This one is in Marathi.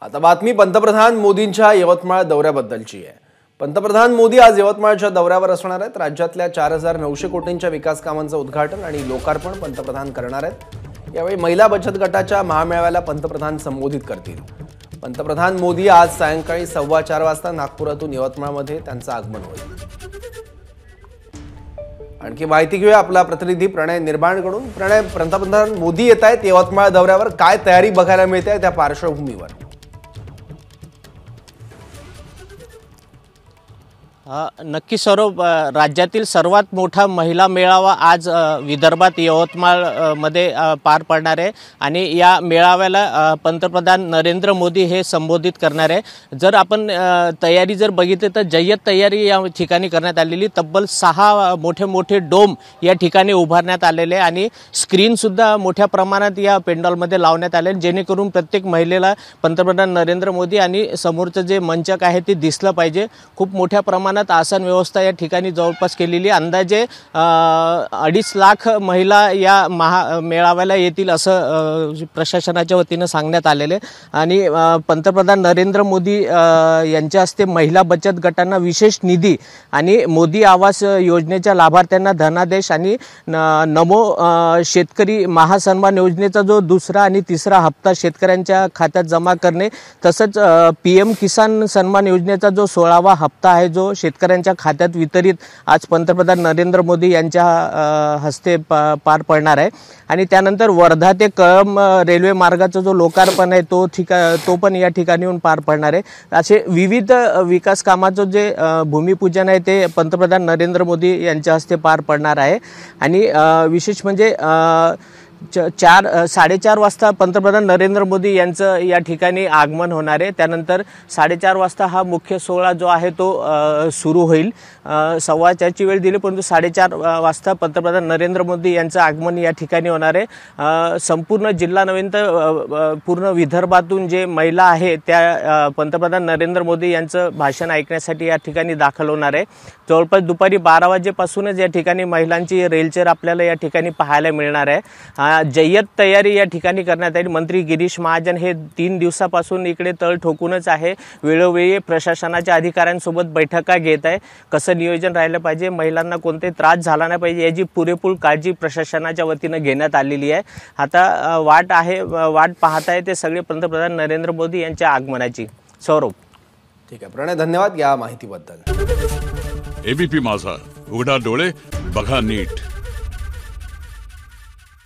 आता बातमी पंतप्रधान मोदींच्या यवतमाळ दौऱ्याबद्दलची आहे। पंतप्रधान मोदी आज यवतमाळच्या दौऱ्यावर असणार आहेत। राज्यातल्या 4900 कोटींच्या विकास कामांचं उद्घाटन आणि लोकार्पण पंतप्रधान करणार आहेत। यावेळी महिला बचत गटाच्या महामेळाव्याला पंतप्रधान संबोधित करतील। पंतप्रधान मोदी आज सायंकाळी 4:15 वाजता नागपुरातून यवतमाळमध्ये त्यांचं आगमन होईल। आणखी माहिती घेऊया आपला प्रतिनिधी प्रणय निर्माणकडून। प्रणय, पंतप्रधान मोदी येत आहेत यवतमाळ दौऱ्यावर, काय तयारी बघायला मिळते त्या पार्श्वभूमीवर? नक्की सौरभ, राज्यातील सर्वात मोठा महिला मेळावा आज विदर्भात यवतमाळ मध्ये पार पडणार आहे आणि या मेळाव्याला पंतप्रधान नरेंद्र मोदी हे संबोधित करणार आहे। जर आपण तयारी जर बघितली तर जय्यत तयारी या ठिकाणी करण्यात आलेली। तब्बल 6 मोठे डोम या ठिकाणी उभारण्यात आलेले आणि स्क्रीन सुद्धा मोठ्या प्रमाणात या पेंडॉलमध्ये लावण्यात आले, जेणेकरून प्रत्येक महिलेला पंतप्रधान नरेंद्र मोदी आणि समोरचं जे मंचक आहे ते दिसलं पाहिजे। खूप मोठ्या प्रमाणात आसन व्यवस्था या ठिकाणी जवळपास केलेली। अंदाजे 2.5 लाख महिला या मेळाव्याला येतील असं प्रशासनाच्या वतीने सांगण्यात आलेले। आणि पंतप्रधान नरेंद्र मोदी यांच्या हस्ते महिला बचत गटांना विशेष निधी आणि मोदी आवास योजनेच्या लाभार्थ्यांना धनादेश आणि नमो शेतकरी महासन्मान योजनेचा जो दुसरा आणि तिसरा हप्ता शेतकऱ्यांच्या खात्यात जमा करणे, तसंच PM किसान सन्मान योजनेचा जो 16वा हप्ता आहे जो शेतकऱ्यांच्या खात्यात वितरित आज पंतप्रधान नरेंद्र मोदी यांच्या हस्ते पार पडणार आहे। आणि त्यानंतर वर्धा ते कळंब रेल्वे मार्गाचा जो लोकार्पण आहे तो पण या ठिकाणी येऊन पार पडणार आहे। असे विविध विकास कामाचं जे भूमिपूजन आहे ते पंतप्रधान नरेंद्र मोदी यांच्या हस्ते पार पडणार आहे। आणि विशेष म्हणजे 4:30 वाजता पंतप्रधान नरेंद्र मोदी यांचं या ठिकाणी आगमन होणार आहे। त्यानंतर 4:30 वाजता हा मुख्य सोहळा जो आहे तो सुरू होईल। 4:15ची वेळ दिली, परंतु 4:30 वाजता पंतप्रधान नरेंद्र मोदी यांचं आगमन या ठिकाणी होणार आहे। संपूर्ण जिल्हा नव्हे तर पूर्ण विदर्भातून जे महिला आहे त्या पंतप्रधान नरेंद्र मोदी यांचं भाषण ऐकण्यासाठी या ठिकाणी दाखल होणार आहे। जवळपास दुपारी 12 वाजेपासूनच या ठिकाणी महिलांची रेलचेल आपल्याला या ठिकाणी पाहायला मिळणार आहे। जय्यत तयारी या ठिकाणी करण्यात आली। मंत्री गिरीश महाजन हे 3 दिवसापासून इकडे तळ ठोकूनच आहे, वेळोवेळी प्रशासनाच्या अधिकाऱ्यांसोबत बैठका घेत आहे। कसं नियोजन राहिलं पाहिजे, महिलांना कोणते त्रास झाला नाही पाहिजे याची पुरेपूर काळजी प्रशासनाच्या वतीने घेण्यात आलेली आहे। आता वाट पाहत आहे ते सगळे पंतप्रधान नरेंद्र मोदी यांच्या आगमनाची। सौरभ, ठीक आहे प्रणय, धन्यवाद या माहितीबद्दल। ABP माझा, उघडा डोळे बघा नीट।